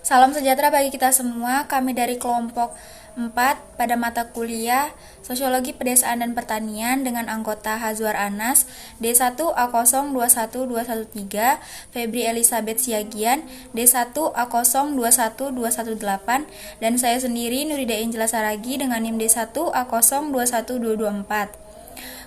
Salam sejahtera bagi kita semua. Kami dari kelompok 4 pada mata kuliah Sosiologi Pedesaan dan Pertanian dengan anggota Hazwar Anas, D1A021213, Febri Elizabeth Siagian, D1A021218, dan saya sendiri Nurida Angela Saragi dengan NIM D1A021224.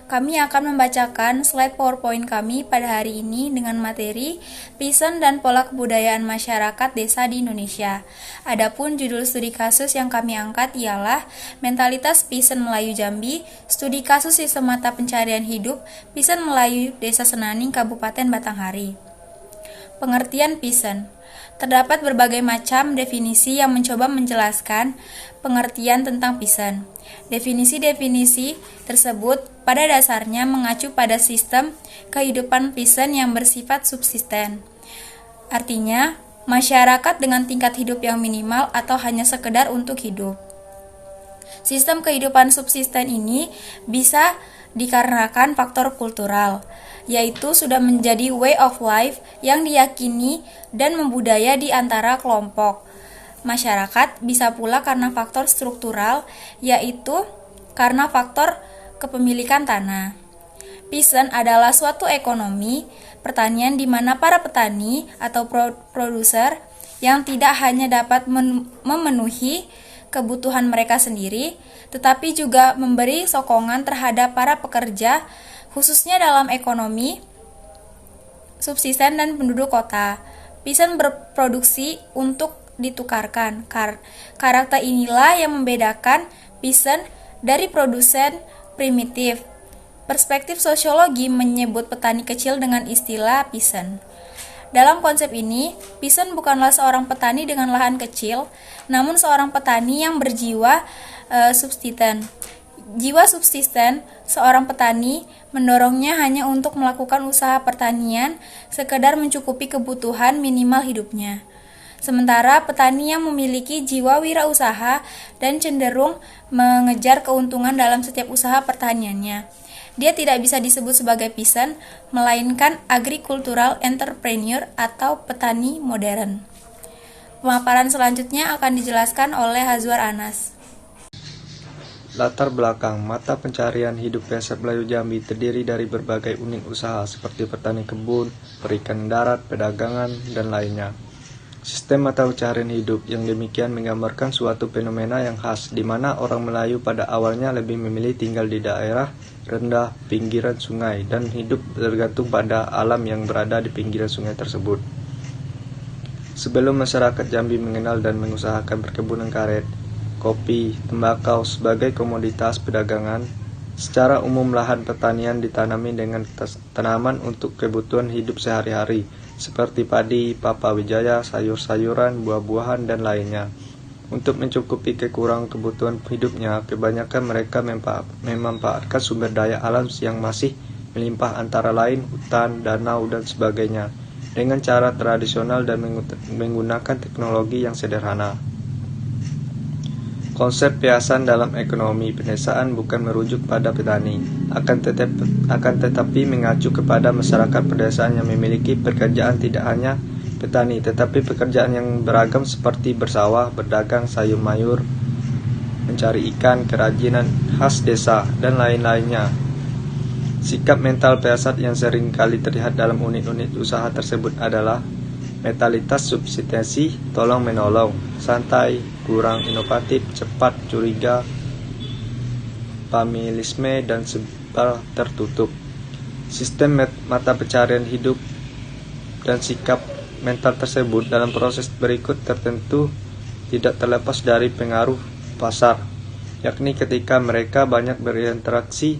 Kami akan membacakan slide PowerPoint kami pada hari ini dengan materi Peasant dan Pola Kebudayaan Masyarakat Desa di Indonesia. Adapun judul studi kasus yang kami angkat ialah Mentalitas Peasant Melayu Jambi, Studi Kasus Sistem Mata Pencarian Hidup Peasant Melayu Desa Senaning, Kabupaten Batanghari. Pengertian peasant. Terdapat berbagai macam definisi yang mencoba menjelaskan pengertian tentang peasant. Definisi-definisi tersebut pada dasarnya mengacu pada sistem kehidupan peasant yang bersifat subsisten. Artinya, masyarakat dengan tingkat hidup yang minimal atau hanya sekedar untuk hidup. Sistem kehidupan subsisten ini bisa dikarenakan faktor kultural, yaitu sudah menjadi way of life yang diyakini dan membudaya di antara kelompok masyarakat. Bisa pula karena faktor struktural, yaitu karena faktor kepemilikan tanah. Peasant adalah suatu ekonomi pertanian di mana para petani atau produser yang tidak hanya dapat memenuhi kebutuhan mereka sendiri, tetapi juga memberi sokongan terhadap para pekerja, khususnya dalam ekonomi subsisten dan penduduk kota. Peasant berproduksi untuk ditukarkan. Karakter inilah yang membedakan peasant dari produsen primitif. Perspektif sosiologi menyebut petani kecil dengan istilah peasant. Dalam konsep ini, peasant bukanlah seorang petani dengan lahan kecil, namun seorang petani yang berjiwa subsisten. Jiwa subsisten seorang petani mendorongnya hanya untuk melakukan usaha pertanian sekedar mencukupi kebutuhan minimal hidupnya. Sementara petani yang memiliki jiwa wirausaha dan cenderung mengejar keuntungan dalam setiap usaha pertaniannya, dia tidak bisa disebut sebagai peasant, melainkan agricultural entrepreneur atau petani modern. Pemaparan selanjutnya akan dijelaskan oleh Hazwar Anas. Latar belakang mata pencarian hidup Peasant Melayu Jambi terdiri dari berbagai unit usaha seperti petani kebun, perikanan darat, perdagangan, dan lainnya. Sistem mata pencarian hidup yang demikian menggambarkan suatu fenomena yang khas di mana orang Melayu pada awalnya lebih memilih tinggal di daerah rendah pinggiran sungai dan hidup tergantung pada alam yang berada di pinggiran sungai tersebut. Sebelum masyarakat Jambi mengenal dan mengusahakan perkebunan karet, kopi, tembakau sebagai komoditas perdagangan, secara umum lahan pertanian ditanami dengan tanaman untuk kebutuhan hidup sehari-hari, seperti padi, papawijaya, sayur-sayuran, buah-buahan, dan lainnya. Untuk mencukupi kekurangan kebutuhan hidupnya, kebanyakan mereka memanfaatkan sumber daya alam yang masih melimpah antara lain hutan, danau, dan sebagainya, dengan cara tradisional dan menggunakan teknologi yang sederhana. Konsep peasant dalam ekonomi pedesaan bukan merujuk pada petani, akan tetapi mengacu kepada masyarakat pedesaan yang memiliki pekerjaan tidak hanya petani, tetapi pekerjaan yang beragam seperti bersawah, berdagang, sayur mayur, mencari ikan, kerajinan khas desa, dan lain-lainnya. Sikap mental peasant yang sering kali terlihat dalam unit-unit usaha tersebut adalah mentalitas subsistensi, tolong-menolong, santai, kurang inovatif, cepat, curiga, familisme, dan sebal tertutup. Sistem mata pencarian hidup dan sikap mental tersebut dalam proses berikut tertentu tidak terlepas dari pengaruh pasar, yakni ketika mereka banyak berinteraksi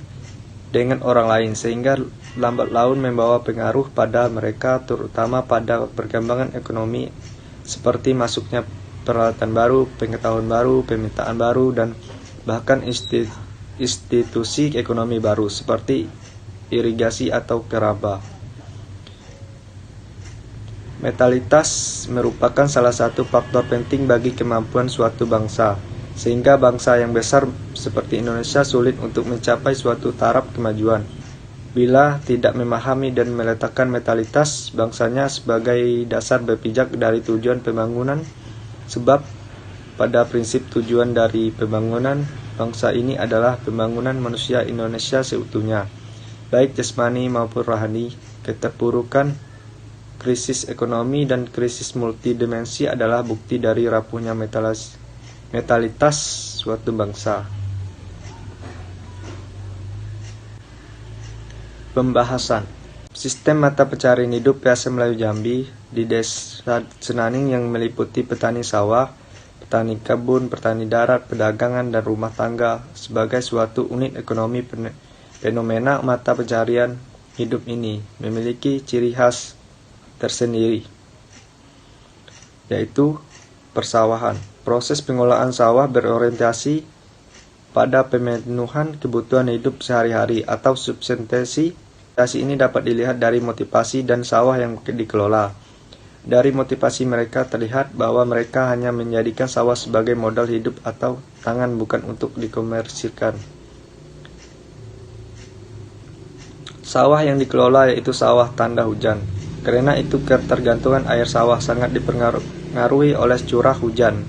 dengan orang lain sehingga lambat laun membawa pengaruh pada mereka, terutama pada perkembangan ekonomi seperti masuknya peralatan baru, pengetahuan baru, permintaan baru, dan bahkan institusi ekonomi baru seperti irigasi atau keraba. Mentalitas merupakan salah satu faktor penting bagi kemampuan suatu bangsa, sehingga bangsa yang besar seperti Indonesia sulit untuk mencapai suatu taraf kemajuan bila tidak memahami dan meletakkan mentalitas bangsanya sebagai dasar berpijak dari tujuan pembangunan Sebab pada prinsip tujuan dari pembangunan bangsa ini adalah pembangunan manusia Indonesia seutuhnya, baik jasmani maupun rohani. Keterpurukan, krisis ekonomi, dan krisis multidimensi adalah bukti dari rapuhnya metalitas suatu bangsa. Pembahasan sistem mata pencarian hidup PSM Melayu Jambi di Desa Senaning yang meliputi petani sawah, petani kebun, petani darat, perdagangan, dan rumah tangga sebagai suatu unit ekonomi. Fenomena mata pencarian hidup ini memiliki ciri khas tersendiri, yaitu persawahan. Proses pengolahan sawah berorientasi pada pemenuhan kebutuhan hidup sehari-hari atau subsistensi. Ini dapat dilihat dari motivasi dan sawah yang dikelola. Dari motivasi mereka terlihat bahwa mereka hanya menjadikan sawah sebagai modal hidup atau tangan, bukan untuk dikomersilkan. Sawah yang dikelola yaitu sawah tanda hujan. Karena itu ketergantungan air sawah sangat dipengaruhi oleh curah hujan.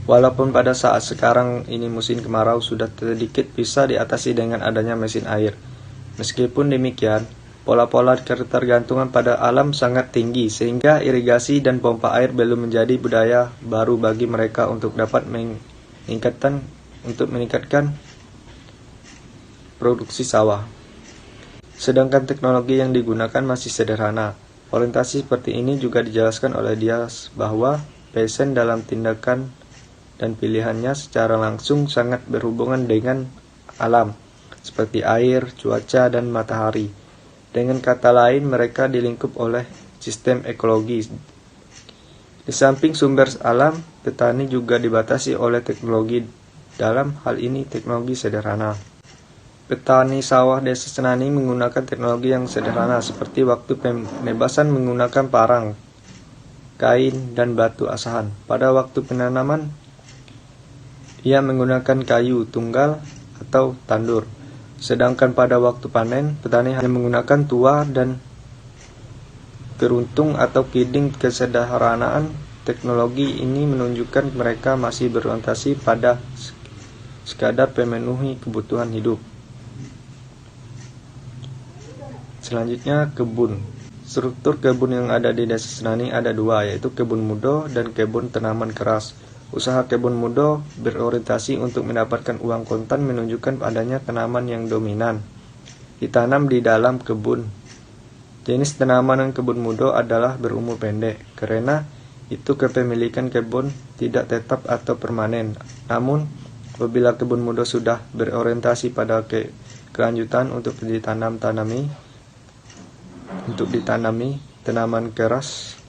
Walaupun pada saat sekarang ini musim kemarau sudah sedikit bisa diatasi dengan adanya mesin air. Meskipun demikian, pola-pola ketergantungan pada alam sangat tinggi sehingga irigasi dan pompa air belum menjadi budaya baru bagi mereka untuk dapat meningkatkan produksi sawah. Sedangkan teknologi yang digunakan masih sederhana. Orientasi seperti ini juga dijelaskan oleh Dias bahwa passion dalam tindakan dan pilihannya secara langsung sangat berhubungan dengan alam, seperti air, cuaca, dan matahari. Dengan kata lain, mereka dilingkup oleh sistem ekologi. Di samping sumber alam, petani juga dibatasi oleh teknologi. Dalam hal ini, teknologi sederhana. Petani sawah Desa Senaning menggunakan teknologi yang sederhana, seperti waktu pembebasan menggunakan parang, kain, dan batu asahan. Pada waktu penanaman, ia menggunakan kayu tunggal atau tandur. Sedangkan pada waktu panen, petani hanya menggunakan tuah dan keruntung atau kiding. Kesederhanaan teknologi ini menunjukkan mereka masih berorientasi pada sekadar pemenuhi kebutuhan hidup. Selanjutnya, kebun. Struktur kebun yang ada di Desa Senaning ada dua, yaitu kebun mudo dan kebun tanaman keras. Usaha kebun mudo berorientasi untuk mendapatkan uang kontan, menunjukkan adanya tanaman yang dominan ditanam di dalam kebun. Jenis tanaman kebun mudo adalah berumur pendek, karena itu kepemilikan kebun tidak tetap atau permanen. Namun, apabila kebun mudo sudah berorientasi pada kelanjutan untuk ditanami tanaman keras.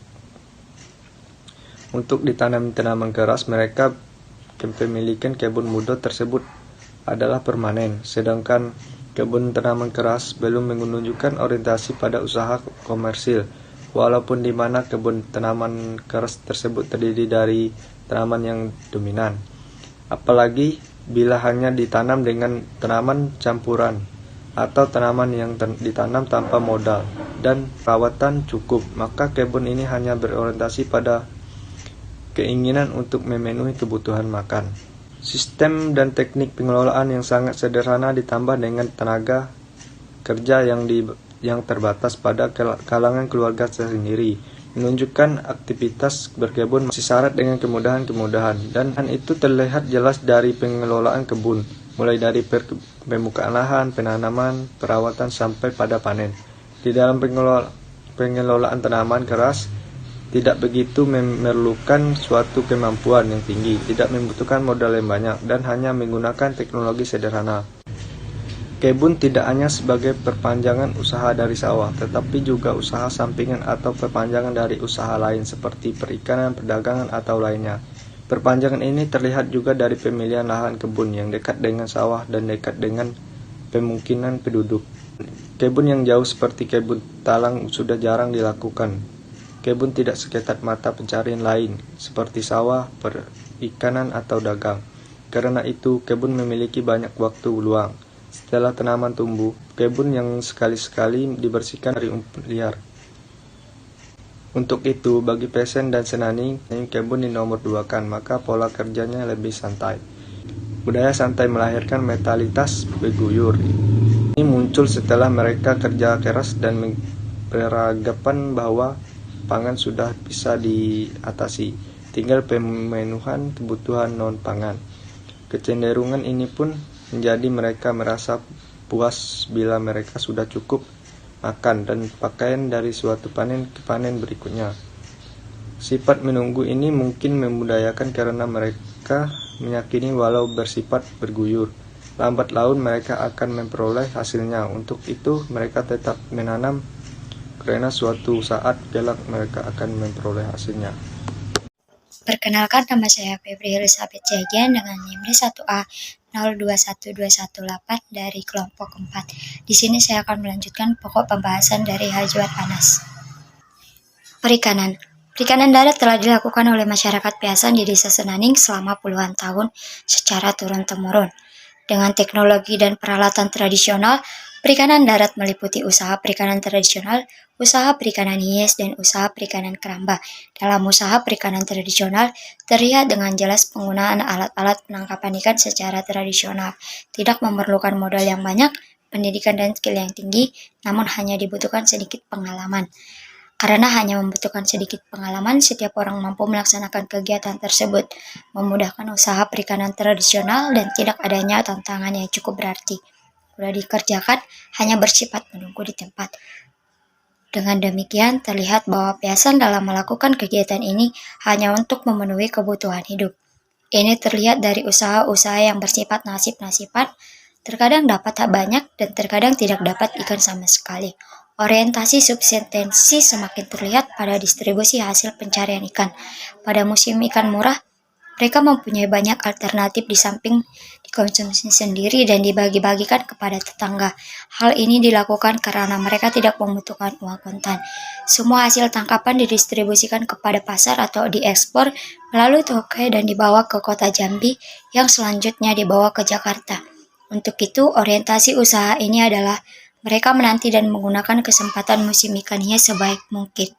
Untuk ditanam tanaman keras, mereka kepemilikan kebun mudo tersebut adalah permanen, sedangkan kebun tanaman keras belum menunjukkan orientasi pada usaha komersil, walaupun di mana kebun tanaman keras tersebut terdiri dari tanaman yang dominan. Apalagi bila hanya ditanam dengan tanaman campuran atau tanaman yang ditanam tanpa modal dan perawatan cukup, maka kebun ini hanya berorientasi pada keinginan untuk memenuhi kebutuhan makan. Sistem dan teknik pengelolaan yang sangat sederhana ditambah dengan tenaga kerja yang terbatas pada kalangan keluarga sendiri menunjukkan aktivitas berkebun masih syarat dengan kemudahan-kemudahan, dan itu terlihat jelas dari pengelolaan kebun, mulai dari pembukaan lahan, penanaman, perawatan sampai pada panen. Di dalam pengelolaan tanaman keras tidak begitu memerlukan suatu kemampuan yang tinggi, tidak membutuhkan modal yang banyak, dan hanya menggunakan teknologi sederhana. Kebun tidak hanya sebagai perpanjangan usaha dari sawah, tetapi juga usaha sampingan atau perpanjangan dari usaha lain seperti perikanan, perdagangan, atau lainnya. Perpanjangan ini terlihat juga dari pemilihan lahan kebun yang dekat dengan sawah dan dekat dengan pemukiman penduduk. Kebun yang jauh seperti kebun talang sudah jarang dilakukan. Kebun tidak seketat mata pencarian lain, seperti sawah, perikanan, atau dagang. Karena itu, kebun memiliki banyak waktu luang. Setelah tanaman tumbuh, kebun yang sekali-sekali dibersihkan dari umpet liar. Untuk itu, bagi Pesen dan Senaning, kebun dinomor duakan, maka pola kerjanya lebih santai. Budaya santai melahirkan mentalitas beguyur. Ini muncul setelah mereka kerja keras dan beranggapan bahwa pangan sudah bisa diatasi, tinggal pemenuhan kebutuhan non-pangan. Kecenderungan ini pun menjadi mereka merasa puas bila mereka sudah cukup makan dan pakaian dari suatu panen ke panen berikutnya. Sifat menunggu ini mungkin membudayakan karena mereka meyakini walau bersifat berguyur, lambat laun mereka akan memperoleh hasilnya. Untuk itu mereka tetap menanam karena suatu saat kelak mereka akan memperoleh hasilnya. Perkenalkan, nama saya Febri Elizabeth Jagian dengan NIM 1A 021218 dari kelompok 4. Di sini saya akan melanjutkan pokok pembahasan dari Hajuat Anas. Perikanan. Perikanan darat telah dilakukan oleh masyarakat Piasan di Desa Senaning selama puluhan tahun secara turun-temurun. Dengan teknologi dan peralatan tradisional, perikanan darat meliputi usaha perikanan tradisional, usaha perikanan hias, dan usaha perikanan keramba. Dalam usaha perikanan tradisional, terlihat dengan jelas penggunaan alat-alat penangkapan ikan secara tradisional. Tidak memerlukan modal yang banyak, pendidikan dan skill yang tinggi, namun hanya dibutuhkan sedikit pengalaman. Karena hanya membutuhkan sedikit pengalaman, setiap orang mampu melaksanakan kegiatan tersebut, memudahkan usaha perikanan tradisional dan tidak adanya tantangan yang cukup berarti. Mudah dikerjakan, hanya bersifat menunggu di tempat. Dengan demikian, terlihat bahwa Piasan dalam melakukan kegiatan ini hanya untuk memenuhi kebutuhan hidup. Ini terlihat dari usaha-usaha yang bersifat nasib-nasiban, terkadang dapat banyak dan terkadang tidak dapat ikan sama sekali. Orientasi subsistensi semakin terlihat pada distribusi hasil pencarian ikan. Pada musim ikan murah, mereka mempunyai banyak alternatif di samping dikonsumsi sendiri dan dibagi-bagikan kepada tetangga. Hal ini dilakukan karena mereka tidak membutuhkan uang kontan. Semua hasil tangkapan didistribusikan kepada pasar atau diekspor melalui toke dan dibawa ke kota Jambi yang selanjutnya dibawa ke Jakarta. Untuk itu, orientasi usaha ini adalah mereka menanti dan menggunakan kesempatan musim ikan hias sebaik mungkin.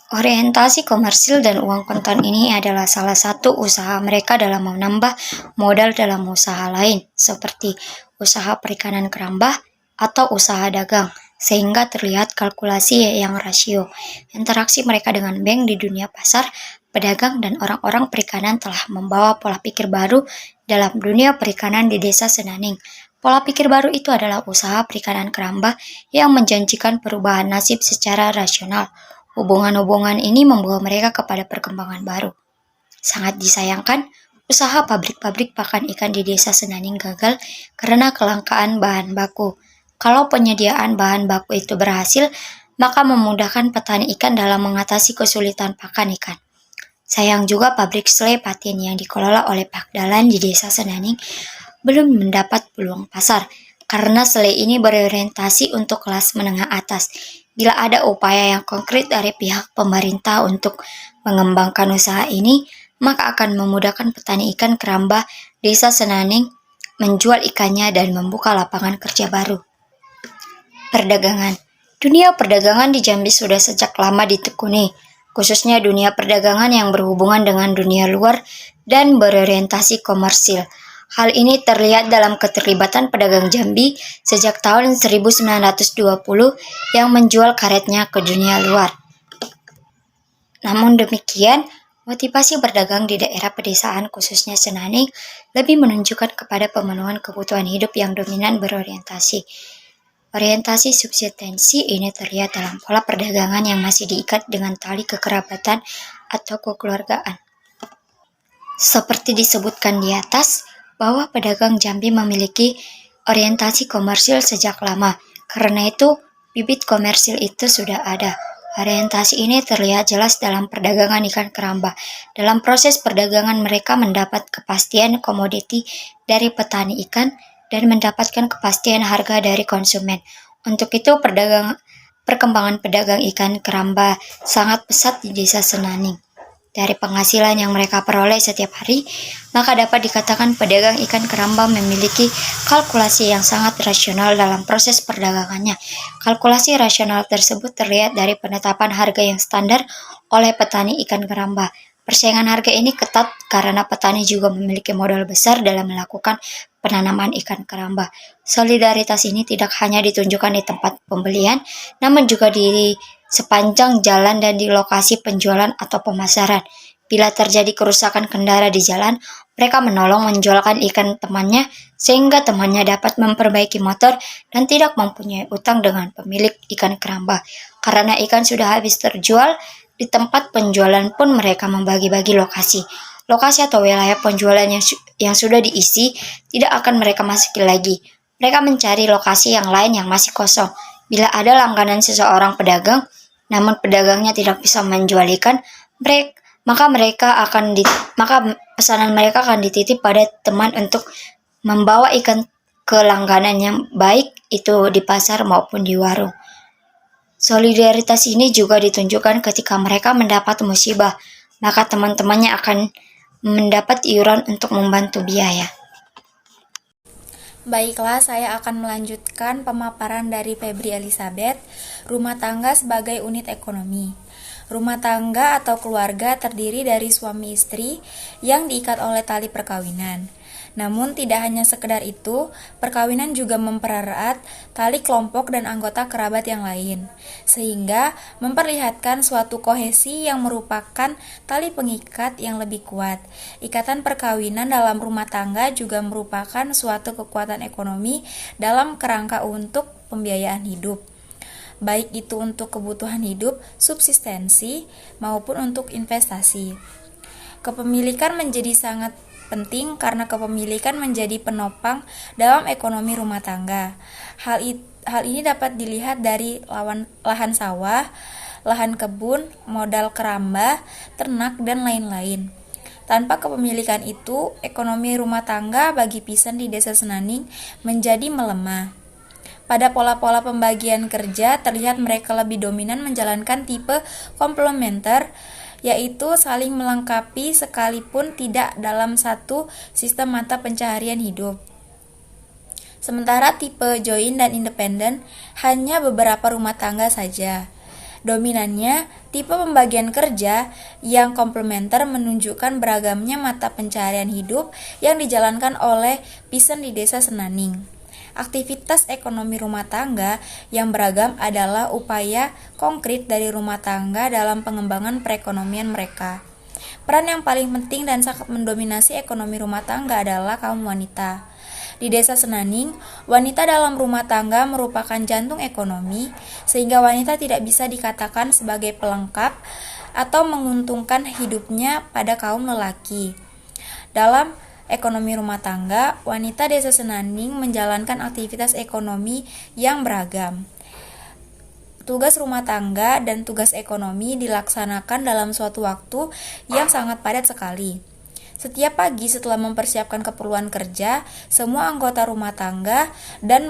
Orientasi komersil dan uang kontan ini adalah salah satu usaha mereka dalam menambah modal dalam usaha lain, seperti usaha perikanan keramba atau usaha dagang, sehingga terlihat kalkulasi yang rasio. Interaksi mereka dengan bank di dunia pasar, pedagang, dan orang-orang perikanan telah membawa pola pikir baru dalam dunia perikanan di Desa Senaning. Pola pikir baru itu adalah usaha perikanan keramba yang menjanjikan perubahan nasib secara rasional. Hubungan-hubungan ini membawa mereka kepada perkembangan baru. Sangat disayangkan, usaha pabrik-pabrik pakan ikan di Desa Senaning gagal karena kelangkaan bahan baku. Kalau penyediaan bahan baku itu berhasil, maka memudahkan petani ikan dalam mengatasi kesulitan pakan ikan. Sayang juga pabrik selai patin yang dikelola oleh Pak Dahlan di Desa Senaning belum mendapat peluang pasar, karena selai ini berorientasi untuk kelas menengah atas. Bila ada upaya yang konkret dari pihak pemerintah untuk mengembangkan usaha ini, maka akan memudahkan petani ikan keramba Desa Senaning menjual ikannya dan membuka lapangan kerja baru. Perdagangan. Dunia perdagangan di Jambi sudah sejak lama ditekuni, khususnya dunia perdagangan yang berhubungan dengan dunia luar dan berorientasi komersil. Hal ini terlihat dalam keterlibatan pedagang Jambi sejak tahun 1920 yang menjual karetnya ke dunia luar. Namun demikian, motivasi berdagang di daerah pedesaan khususnya Senaning lebih menunjukkan kepada pemenuhan kebutuhan hidup yang dominan berorientasi. Orientasi subsistensi ini terlihat dalam pola perdagangan yang masih diikat dengan tali kekerabatan atau kekeluargaan. Seperti disebutkan di atas, bahwa pedagang Jambi memiliki orientasi komersil sejak lama. Karena itu, bibit komersil itu sudah ada. Orientasi ini terlihat jelas dalam perdagangan ikan keramba. Dalam proses perdagangan mereka mendapat kepastian komoditi dari petani ikan dan mendapatkan kepastian harga dari konsumen. Untuk itu, perkembangan pedagang ikan keramba sangat pesat di Desa Senaning. dari penghasilan yang mereka peroleh setiap hari, maka dapat dikatakan pedagang ikan keramba memiliki kalkulasi yang sangat rasional dalam proses perdagangannya. Kalkulasi rasional tersebut terlihat dari penetapan harga yang standar oleh petani ikan keramba. Persaingan harga ini ketat karena petani juga memiliki modal besar dalam melakukan penanaman ikan keramba. Solidaritas ini tidak hanya ditunjukkan di tempat pembelian, namun juga di sepanjang jalan dan di lokasi penjualan atau pemasaran. Bila terjadi kerusakan kendara di jalan, mereka menolong menjualkan ikan temannya sehingga temannya dapat memperbaiki motor dan tidak mempunyai utang dengan pemilik ikan keramba. Karena ikan sudah habis terjual, di tempat penjualan pun mereka membagi-bagi lokasi. Lokasi atau wilayah penjualan yang sudah diisi tidak akan mereka masuki lagi. Mereka mencari lokasi yang lain yang masih kosong. Bila ada langganan seseorang pedagang, namun pedagangnya tidak bisa menjual ikan, maka pesanan mereka akan dititip pada teman untuk membawa ikan ke langganan yang baik itu di pasar maupun di warung. Solidaritas ini juga ditunjukkan ketika mereka mendapat musibah, maka teman-temannya akan mendapat iuran untuk membantu biaya. Baiklah, saya akan melanjutkan pemaparan dari Febri Elizabeth, rumah tangga sebagai unit ekonomi. Rumah tangga atau keluarga terdiri dari suami istri yang diikat oleh tali perkawinan. Namun tidak hanya sekedar itu, perkawinan juga mempererat tali kelompok dan anggota kerabat yang lain, sehingga memperlihatkan suatu kohesi yang merupakan tali pengikat yang lebih kuat. Ikatan perkawinan dalam rumah tangga juga merupakan suatu kekuatan ekonomi dalam kerangka untuk pembiayaan hidup, baik itu untuk kebutuhan hidup, subsistensi, maupun untuk investasi. Kepemilikan menjadi sangat penting karena kepemilikan menjadi penopang dalam ekonomi rumah tangga. Hal ini dapat dilihat dari lahan sawah, lahan kebun, modal keramba, ternak, dan lain-lain. Tanpa kepemilikan itu, ekonomi rumah tangga bagi Pisan di Desa Senaning menjadi melemah. Pada pola-pola pembagian kerja, terlihat mereka lebih dominan menjalankan tipe komplementer, yaitu saling melengkapi sekalipun tidak dalam satu sistem mata pencaharian hidup. Sementara tipe join dan independen hanya beberapa rumah tangga saja. Dominannya, tipe pembagian kerja yang komplementer menunjukkan beragamnya mata pencaharian hidup yang dijalankan oleh Pisan di Desa Senaning. Aktivitas ekonomi rumah tangga yang beragam adalah upaya konkret dari rumah tangga dalam pengembangan perekonomian mereka. Peran yang paling penting dan sangat mendominasi ekonomi rumah tangga adalah kaum wanita. Di Desa Senaning, wanita dalam rumah tangga merupakan jantung ekonomi, sehingga wanita tidak bisa dikatakan sebagai pelengkap atau menguntungkan hidupnya pada kaum lelaki. Dalam ekonomi rumah tangga, wanita Desa Senaning menjalankan aktivitas ekonomi yang beragam. Tugas rumah tangga dan tugas ekonomi dilaksanakan dalam suatu waktu yang sangat padat sekali. Setiap pagi setelah mempersiapkan keperluan kerja, semua anggota rumah tangga dan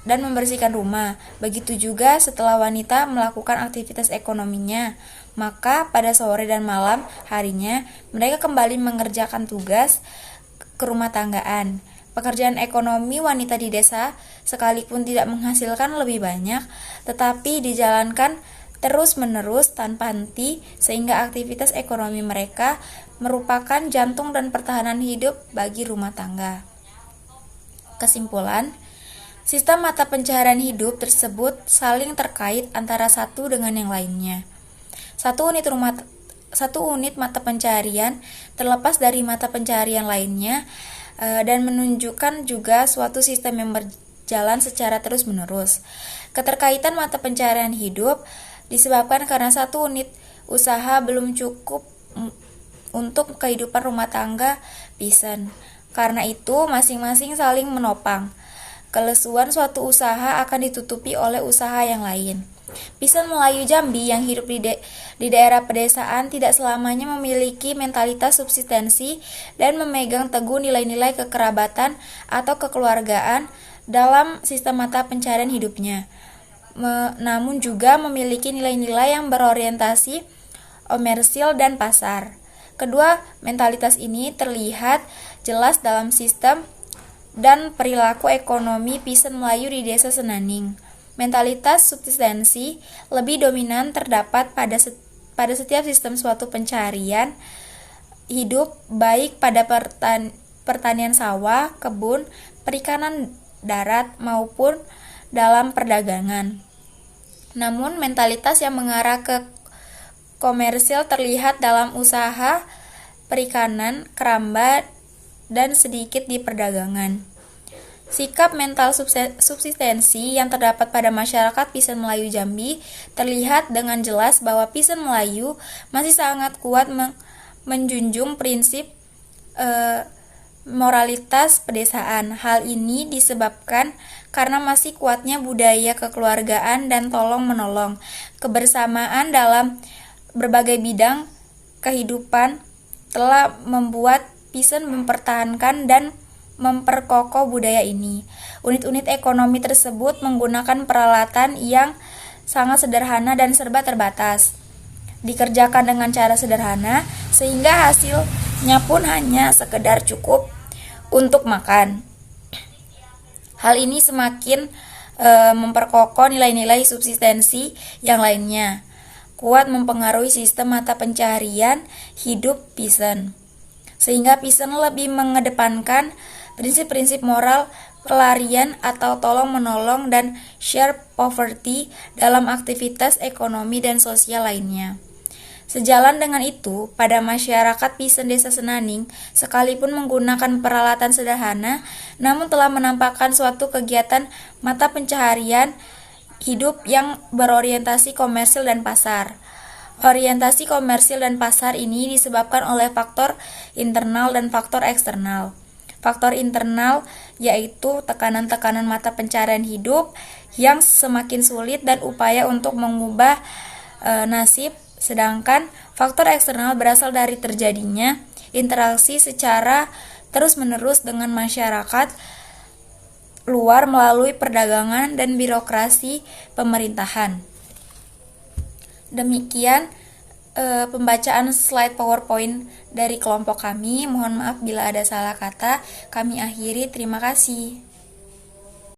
membersihkan rumah. Begitu juga setelah wanita melakukan aktivitas ekonominya, maka pada sore dan malam harinya mereka kembali mengerjakan tugas kerumah tanggaan. Pekerjaan ekonomi wanita di desa sekalipun tidak menghasilkan lebih banyak, tetapi dijalankan terus-menerus tanpa henti sehingga aktivitas ekonomi mereka merupakan jantung dan pertahanan hidup bagi rumah tangga. Kesimpulan, sistem mata pencaharian hidup tersebut saling terkait antara satu dengan yang lainnya. Satu unit mata pencaharian terlepas dari mata pencaharian lainnya dan menunjukkan juga suatu sistem yang berjalan secara terus-menerus. Keterkaitan mata pencaharian hidup disebabkan karena satu unit usaha belum cukup untuk kehidupan rumah tangga Pisan. Karena itu, masing-masing saling menopang. Kelesuan suatu usaha akan ditutupi oleh usaha yang lain. Pisan Melayu Jambi yang hidup di daerah pedesaan tidak selamanya memiliki mentalitas subsistensi dan memegang teguh nilai-nilai kekerabatan atau kekeluargaan dalam sistem mata pencaharian hidupnya. Namun juga memiliki nilai-nilai yang berorientasi komersil, dan pasar. Kedua mentalitas ini terlihat jelas dalam sistem dan perilaku ekonomi Pisan Melayu di Desa Senaning. Mentalitas subsistensi lebih dominan terdapat pada setiap sistem suatu pencarian hidup, baik pada pertanian sawah, kebun, perikanan darat, maupun dalam perdagangan. Namun, mentalitas yang mengarah ke komersil terlihat dalam usaha perikanan, keramba, dan sedikit di perdagangan. Sikap mental subsistensi yang terdapat pada masyarakat Pisan Melayu Jambi terlihat dengan jelas bahwa Pisan Melayu masih sangat kuat menjunjung prinsip moralitas pedesaan. Hal ini disebabkan karena masih kuatnya budaya kekeluargaan dan tolong-menolong, kebersamaan dalam berbagai bidang kehidupan telah membuat Pisan mempertahankan dan memperkokoh budaya ini. Unit-unit ekonomi tersebut menggunakan peralatan yang sangat sederhana dan serba terbatas. Dikerjakan dengan cara sederhana sehingga hasilnya pun hanya sekedar cukup untuk makan. Hal ini semakin memperkokoh nilai-nilai subsistensi yang lainnya, kuat mempengaruhi sistem mata pencaharian hidup Pisan, sehingga Pisan lebih mengedepankan prinsip-prinsip moral pelarian atau tolong-menolong dan share poverty dalam aktivitas ekonomi dan sosial lainnya. Sejalan dengan itu, pada masyarakat Pisan Desa Senaning, sekalipun menggunakan peralatan sederhana, namun telah menampakkan suatu kegiatan mata pencaharian hidup yang berorientasi komersil dan pasar. Orientasi komersil dan pasar ini disebabkan oleh faktor internal dan faktor eksternal. Faktor internal yaitu tekanan-tekanan mata pencaharian hidup yang semakin sulit dan upaya untuk mengubah nasib. Sedangkan faktor eksternal berasal dari terjadinya interaksi secara terus-menerus dengan masyarakat luar melalui perdagangan dan birokrasi pemerintahan. Demikian pembacaan slide PowerPoint dari kelompok kami. Mohon maaf bila ada salah kata. Kami akhiri. Terima kasih.